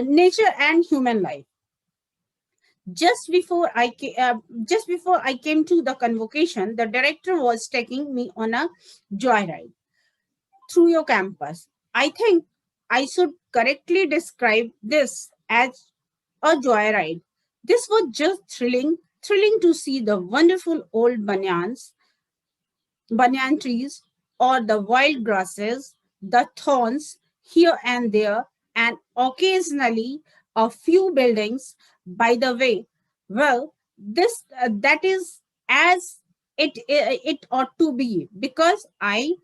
nature and human life. Just before I came to the convocation, the director was taking me on a joyride through your campus. I think I should correctly describe this as a joyride. This was just thrilling to see the wonderful old banyan trees, or the wild grasses, the thorns here and there, and occasionally a few buildings. By the way, well, this that is as it ought to be, because I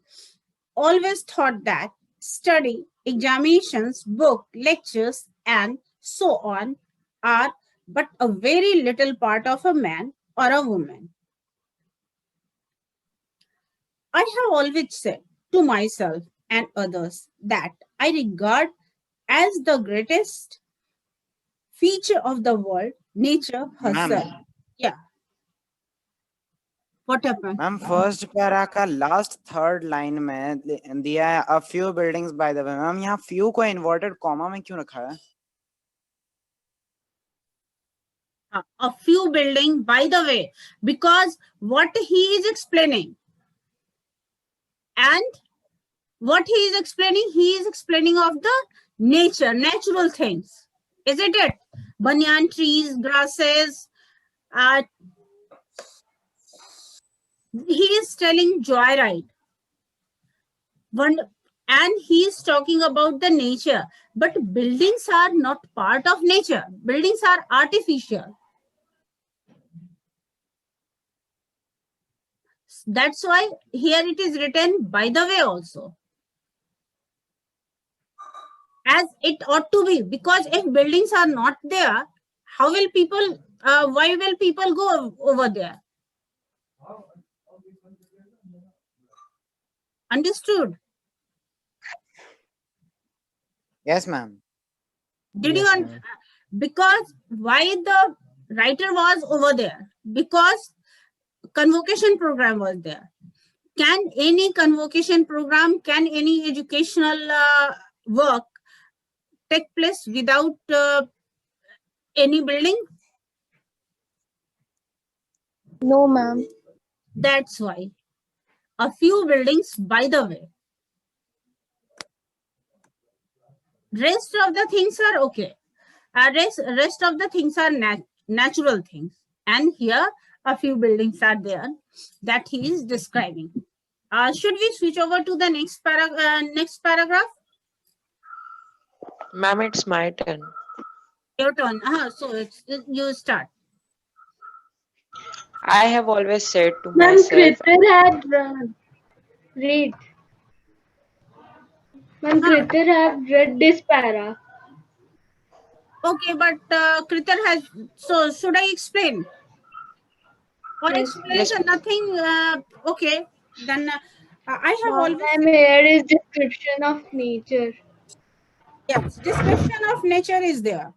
always thought that study, examinations, book, lectures, and so on are but a very little part of a man or a woman. I have always said to myself and others that I regard as the greatest feature of the world, nature ma'am herself. Yeah, what happened? Ma'am first para का last third line में दिया है a few buildings by the way। Ma'am यहाँ few को inverted comma में क्यों रखा है? A few building, by the way, because what he is explaining, and what he is explaining of the natural things, isn't it? Banyan trees, grasses. He is telling joyride. And he is talking about the nature, but buildings are not part of nature. Buildings are artificial. That's why here it is written by the way also, as it ought to be, because if buildings are not there, how will people why will people go over there? Understood? Yes ma'am। Did you because why the writer was over there? Because convocation program was there. Can any convocation program, can any educational work take place without any building? No, ma'am. That's why a few buildings, by the way. Rest of the things are okay. Rest of the things are natural things. And here a few buildings are there that he is describing. Should we switch over to the next paragraph? Ma'am, it's my turn. Your turn. So you start. I have always said to Ma'am, myself, Kritir had read. Ma'am, Kritir have read this para. Okay, but Kritar has. So should I explain? Or Yes. explanation? Nothing. Okay, then I have always. Ma'am, here is description of nature. Yes, description of nature is there.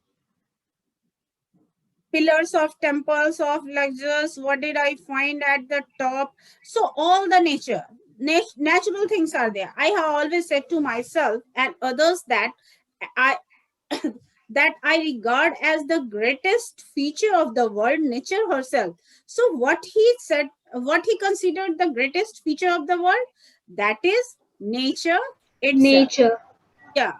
Pillars of temples of luxurious. What did I find at the top? So all the nature, natural things are there. I have always said to myself and others that I that I regard as the greatest feature of the world, nature herself. So what he said, what he considered the greatest feature of the world, that is nature itself. Nature. Yeah.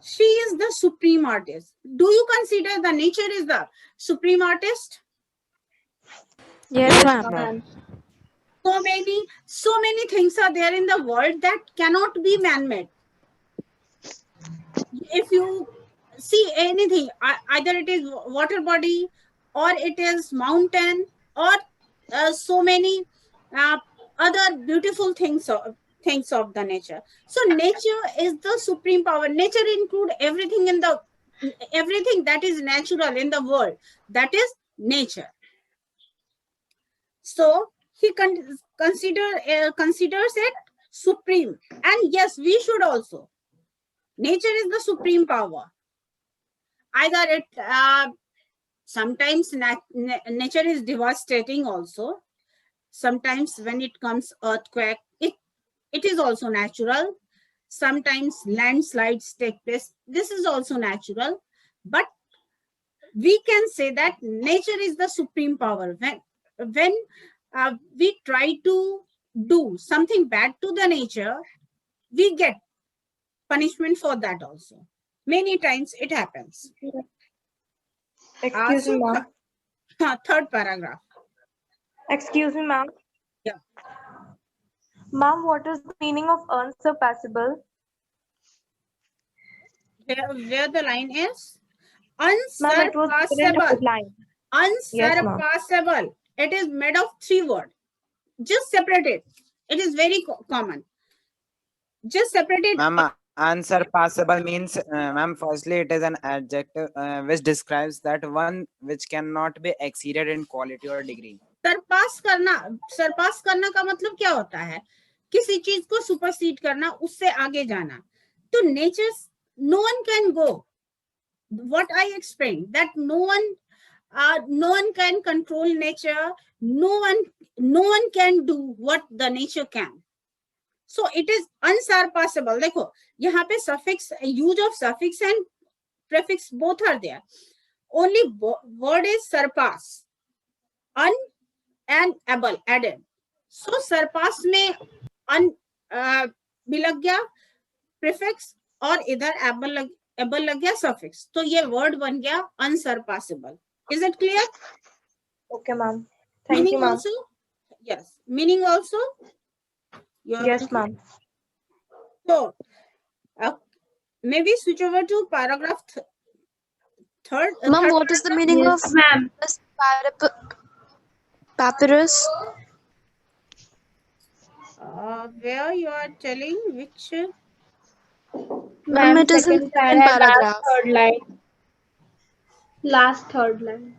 She is the supreme artist. Do you consider the nature is the supreme artist? Yes, ma'am. So many things are there in the world that cannot be man-made. If you see anything, either it is water body or it is mountain or so many other beautiful things of the nature. So nature is the supreme power. Nature include everything that is natural in the world. That is nature. So he considers it supreme. And yes, we should also. Nature is the supreme power. Either it sometimes nature is devastating also. Sometimes when it comes earthquake, it is also natural. Sometimes landslides take place. This is also natural, but we can say that nature is the supreme power. When we try to do something bad to the nature, we get punishment for that also. Many times it happens. Excuse me, So ma'am. third paragraph. Excuse me, ma'am. Yeah. Ma'am, what is the meaning of unsurpassable? Where the line is Ma'am, it was written in unsurpassable. outline. Yes, ma'am. Unsurpassable. It is made of three words. Just separate it. It is very common. Just separate it. Ma'am, unsurpassable means, ma'am, firstly, it is an adjective which describes that one which cannot be exceeded in quality or degree. Sarpass करना का मतलब क्या होता है? किसी चीज को supersede करना, उससे आगे जाना. तो nature, no one can go. What I explained, that no one can control nature. No one can do what the nature can. So it is unsurpassable. देखो यहाँ पे suffix, use of suffix and prefix both are there. Only word is surpass. Un and able added. So surpass में un भी लग गया prefix और इधर able लग गया suffix. तो ये word बन गया unsurpassable. Is it clear? Okay, ma'am. Thank you, Meaning ma'am. also? Yes. Meaning also? Yes, ma'am. So maybe switch over to paragraph third. Ma'am, what is the meaning Yes, of ma'am. this papyrus? Where you are telling which? Ma'am, It is in second second para, last paragraph. third line. Last third line.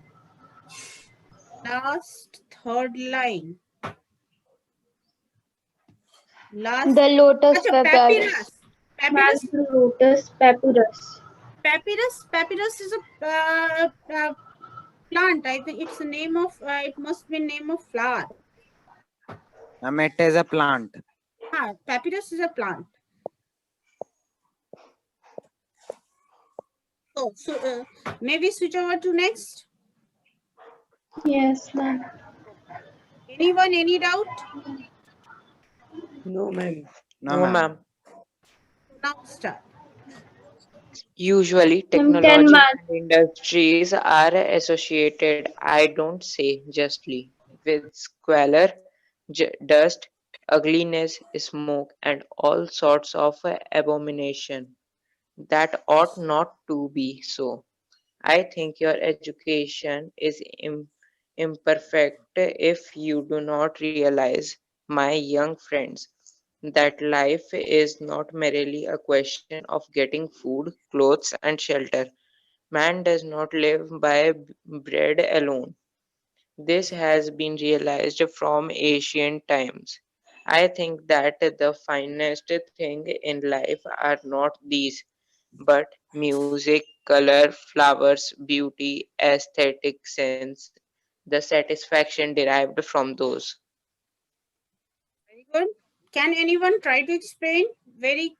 Last third line. Last. The lotus Achha, papyrus. Papyrus. Ma'am, the lotus papyrus. Papyrus is a plant. I think it's the name of. It must be name of flower. Ma'am, it is a plant. Papyrus is a plant. So maybe switch over to next. Yes, ma'am. Anyone? Any doubt? No, ma'am. No, No, ma'am. ma'am. Now start. Usually, Ma'am, 10 technology marks. and industries are associated, I don't say justly, with squalor, dust, ugliness, smoke, and all sorts of abomination. That ought not to be so. I think your education is imperfect if you do not realize, my young friends, that life is not merely a question of getting food, clothes, and shelter. Man does not live by bread alone. This has been realized from ancient times. I think that the finest thing in life are not these, but music, color, flowers, beauty, aesthetic sense, the satisfaction derived from those. Very good. Can anyone try to explain? Very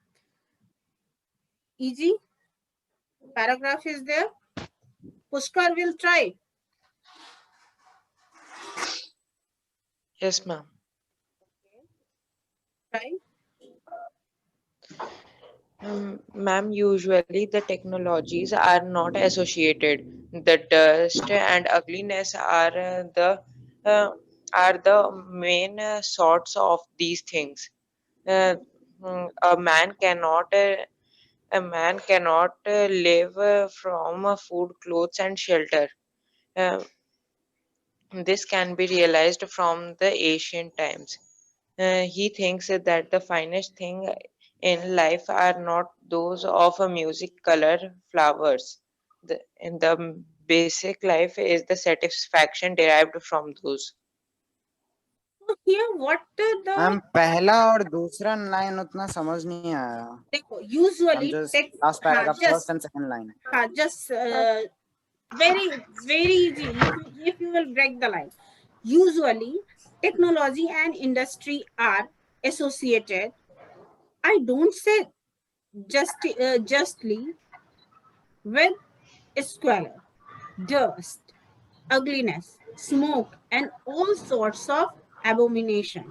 easy. Paragraph is there. Pushkar will try. Yes, ma'am. Try. Ma'am, usually the technologies are not associated. The dust and ugliness uh, are the main sorts of these things. Uh, a man cannot live from food, clothes, and shelter. Uh, this can be realized from the ancient times. He thinks that the finest thing in life are not those of a music, color, flowers. In the basic life is the satisfaction derived from those. So here what the ma'am पहला और दूसरा line उतना समझ नहीं आया. देखो I'm usually just tech last paragraph, first just and second line. just very easy if you will break the line. Usually technology and industry are associated. I don't say justly with squalor, dust, ugliness, smoke, and all sorts of abomination.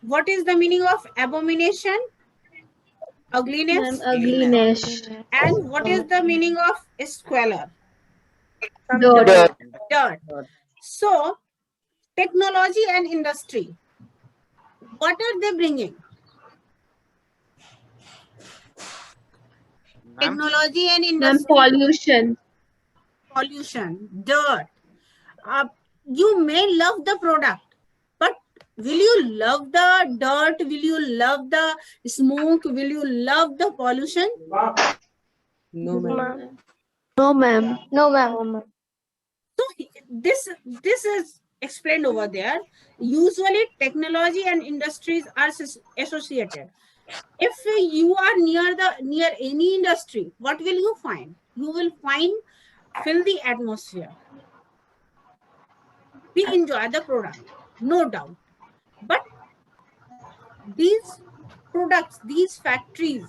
What is the meaning of abomination? Ma'am, Ugliness. ugliness. And what is the meaning of squalor? Dirt. Dirt. Dirt. So, technology and industry, what are they bringing? Ma'am, Technology and Ma'am, industry, pollution. pollution, dirt. You may love the product, but will you love the dirt? Will you love the smoke? Will you love the pollution? No, ma'am. No, ma'am. No, ma'am. So this is explained over there. Usually, technology and industries are associated. If you are near any industry, what will you find? You will find filthy atmosphere. We enjoy the product, no doubt, but these products, these factories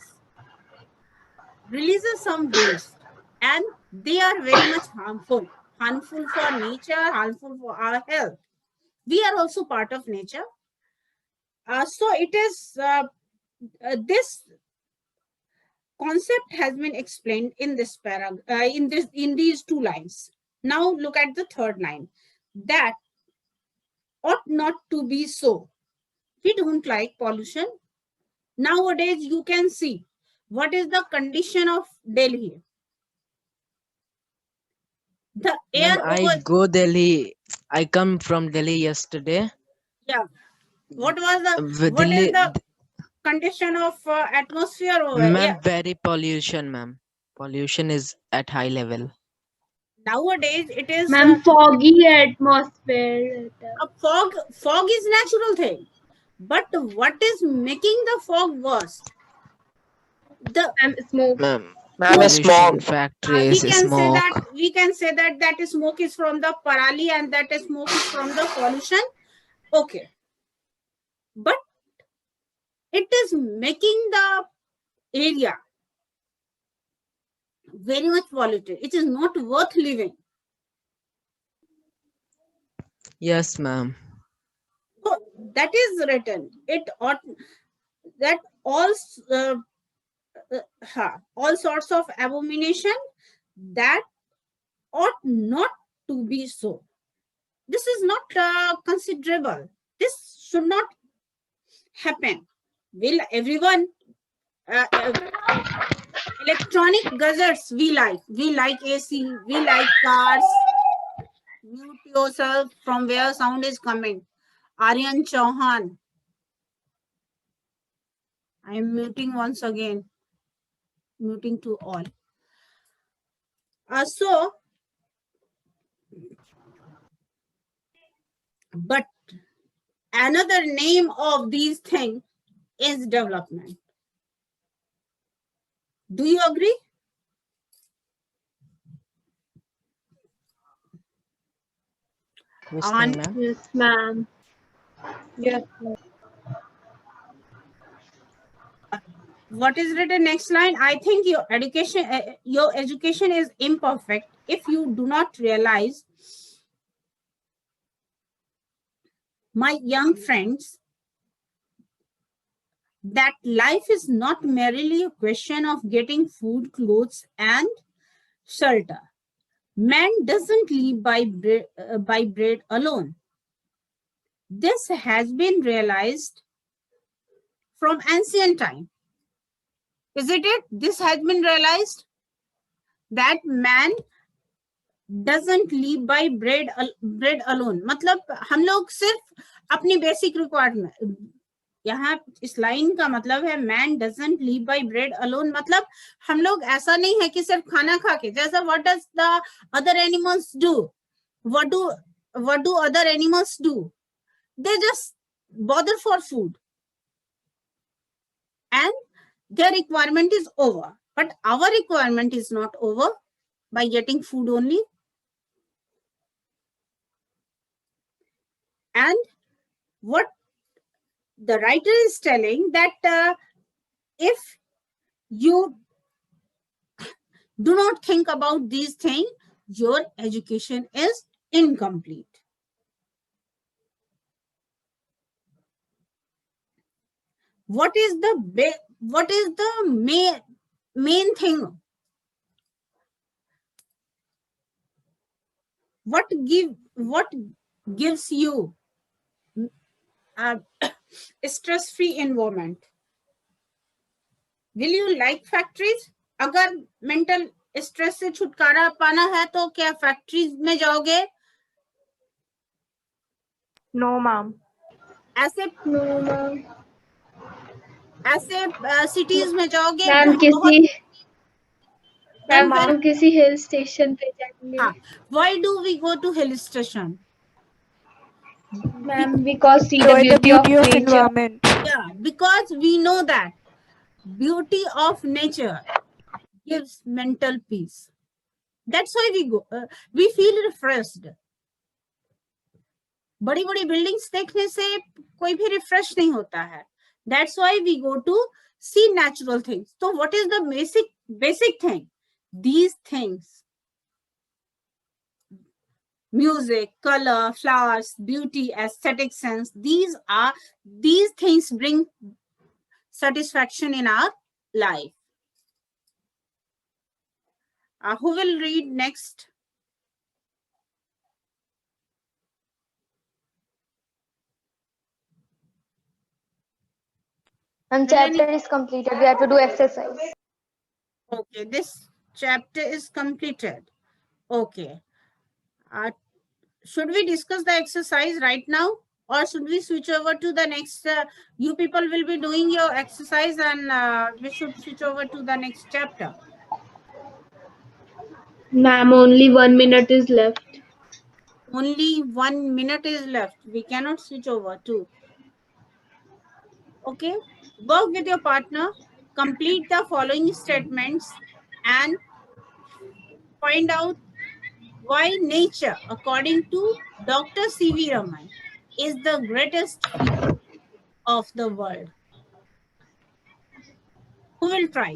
releases some waste, and they are very much harmful for nature, harmful for our health. We are also part of nature. So it is this concept has been explained in this in these two lines. Now look at the third line. That ought not to be so. We don't like pollution. Nowadays, you can see what is the condition of Delhi. The air Ma'am, I over, go Delhi. I come from Delhi yesterday. yeah. What is Delhi, the condition of atmosphere over ma'am, here? very pollution, ma'am. Pollution is at high level. Nowadays, it is Ma'am, foggy atmosphere. a fog. Fog is natural thing, but what is making the fog worst? The Ma'am, smoke. Ma'am, Ma'am, pollution, smog. we factories, can say that smoke. that smoke is from the parali and that smoke is from the pollution. Okay, but it is making the area very much polluted. It is not worth living. Yes, ma'am. So that is written. It ought that uh, all sorts of abomination that ought not to be so. This is not considerable. This should not happen. Will everyone electronic gadgets we like AC, we like cars. Mute yourself from where sound is coming. Aryan Chauhan. I am muting once again. Muting to all. So, but another name of these things is development. Do you agree? Which thing, And ma'am? Yes, ma'am. Yes. what is written next line? I think your education is imperfect if you do not realize, my young friends, that life is not merely a question of getting food, clothes, and shelter. Man doesn't live by bread alone. This has been realized from ancient time. Isn't it? This has been realized that man doesn't live by bread alone. मतलब हम लोग सिर्फ अपनी basic requirement, यहाँ इस line का मतलब है man doesn't live by bread alone, मतलब हम लोग ऐसा नहीं है कि सिर्फ खाना खा के, जैसा what does the other animals do, what do other animals do? They just bother for food and their requirement is over, but our requirement is not over by getting food only. And what the writer is telling that if you do not think about these things, your education is incomplete. What is the main thing? What gives you a stress-free environment? Will you like factories? अगर mental stress से छुटकारा पाना है तो क्या factories में जाओगे? No, ma'am. ऐसे No, ma'am. ऐसे cities में जाओगे मैम बहुत किसी No, then ma'am when ma'am. किसी हिल स्टेशन पे जाएंगे हाँ, why do we go to hill station? Ma'am because see the Enjoy the beauty beauty of of nature environment. Yeah, because we know that beauty of nature gives mental peace. That's why we go. We feel refreshed. बड़ी बड़ी buildings देखने से कोई भी refresh नहीं होता है. That's why we go to see natural things. So what is the basic thing? These things: music, color, flowers, beauty, aesthetic sense. These things bring satisfaction in our life. Who will read next? And chapter is completed. We have to do exercise. Okay, this chapter is completed. Okay. Should we discuss the exercise right now, or should we switch over to the next? You people will be doing your exercise, and we should switch over to the next chapter. Ma'am only 1 minute is left. Only 1 minute is left. We cannot switch over to. Okay. Work with your partner. Complete the following statements and find out why nature, according to Dr. C.V. Raman, is the greatest healer of the world. Who will try?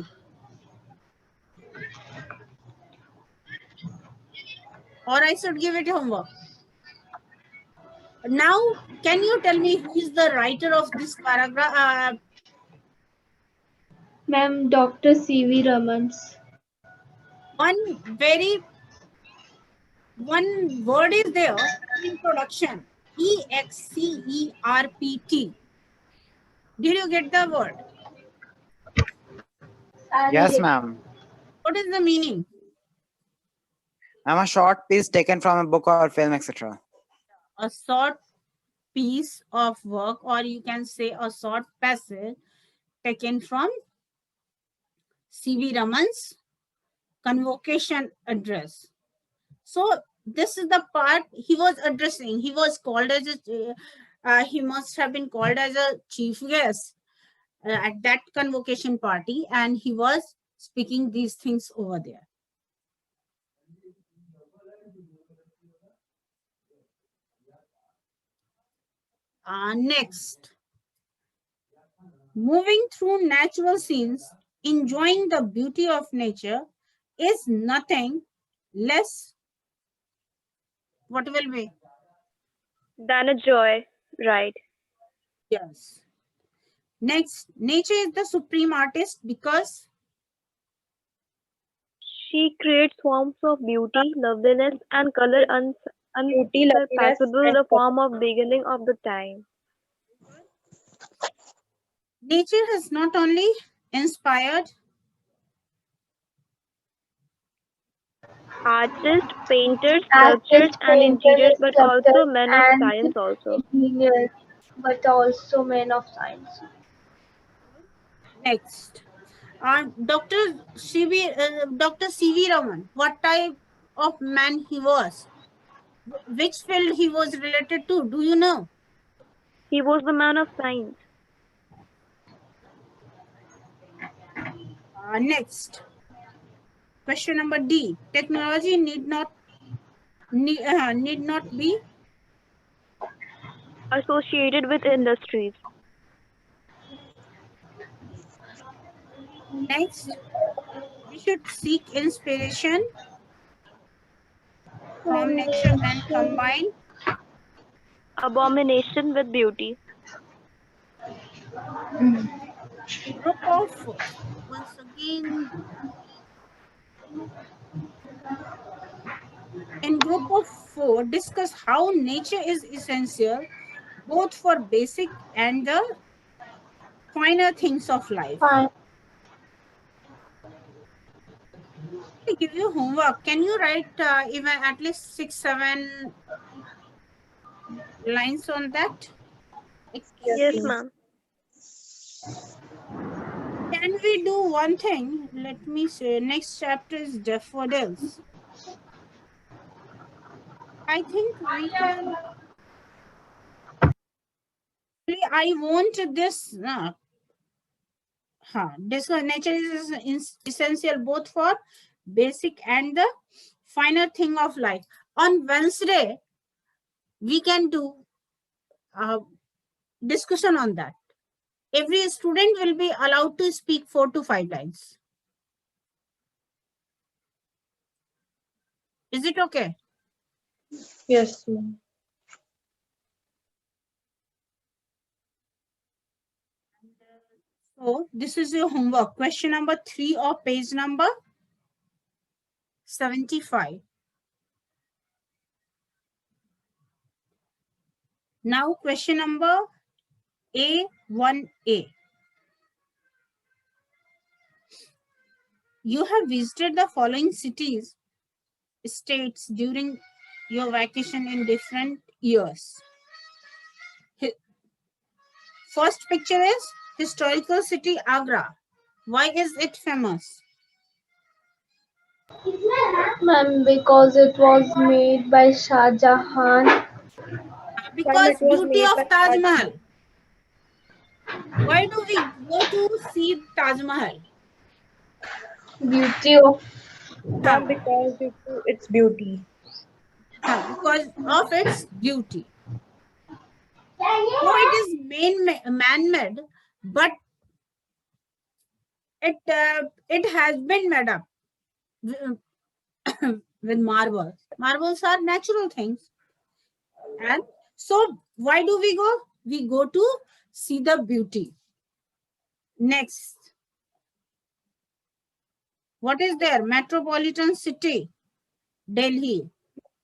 Or I should give it homework. Now, can you tell me who is the writer of this paragraph? Ma'am doctor C V Raman's. One word is there in introduction. EXCERPT. Did you get the word? Yes, ma'am. What is the meaning? I'm a short piece taken from a book or film, etc. A short piece of work, or you can say a short passage taken from C.V. Raman's convocation address. So this is the part he was addressing. He was called as he must have been called as a chief guest at that convocation party, and he was speaking these things over there. Next, moving through natural scenes, enjoying the beauty of nature is nothing less. What will be? Than a joy, right? Yes. Next, nature is the supreme artist because She creates forms of beauty, loveliness, and color unsurpassable, the form of beginning of the time. nature has not only inspired Artists, painters, sculptors, Artists, and painters, engineers, but also sculptors, men of and science also. engineers, but also men of science. next. Dr. C.V. Raman, what type of man he was? Which field he was related to? Do you know? He was the man of science. Next. Question number D. Technology need not be. Associated with industries. Next, we should seek inspiration from nature and combine. Abomination with beauty. Group of, once again, in group of four, discuss how nature is essential both for basic and the finer things of life. Fine. I give you homework. Can you write even at least 6, 7 lines on that? Yes, ma'am. Can we do one thing? Let me say, next chapter is daffodils. I think we can. I want this. This nature is essential both for basic and the finer thing of life. On Wednesday, we can do a discussion on that. Every student will be allowed to speak 4 to 5 lines. Is it okay? Yes, ma'am. So this is your homework. Question number 3 of page number 75. Now question number A1A. You have visited the following cities, states during your vacation in different years. First picture is historical city Agra. Why is it famous? Ma'am, because it was made by Shah Jahan. Because beauty of Taj Mahal. Why do we go to see Taj Mahal? Beauty of Ma'am, because due to its beauty. Because of its beauty. Though it is man-made, but it has been made up with marbles. Marbles are natural things. And so why do we go? We go to see the beauty. Next. What is there? Metropolitan city, Delhi.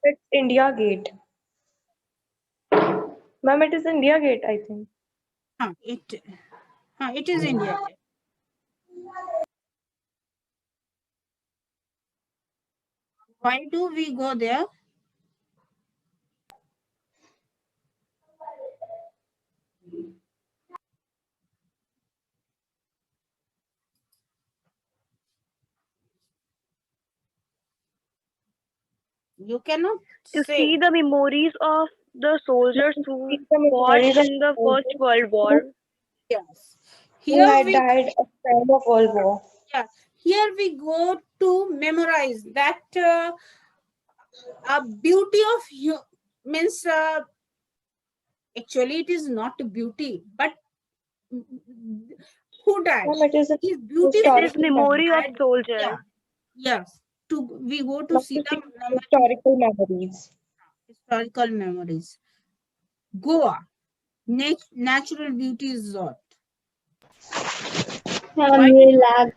It's India Gate. Ma'am, it is India Gate, I think. It is India Gate. Why do we go there? You cannot To say. see the memories of the soldiers who fought in the First World War. Yes. Who Here had we died at the time of World War. here we go to memorize that beauty of means actually it is not beauty, but who died? Ma'am, it is a His beauty historical It is memory of died. soldier. Yes. We go to Not see to the see historical memories. historical memories. Goa, natural beauty resort. and Why? relax.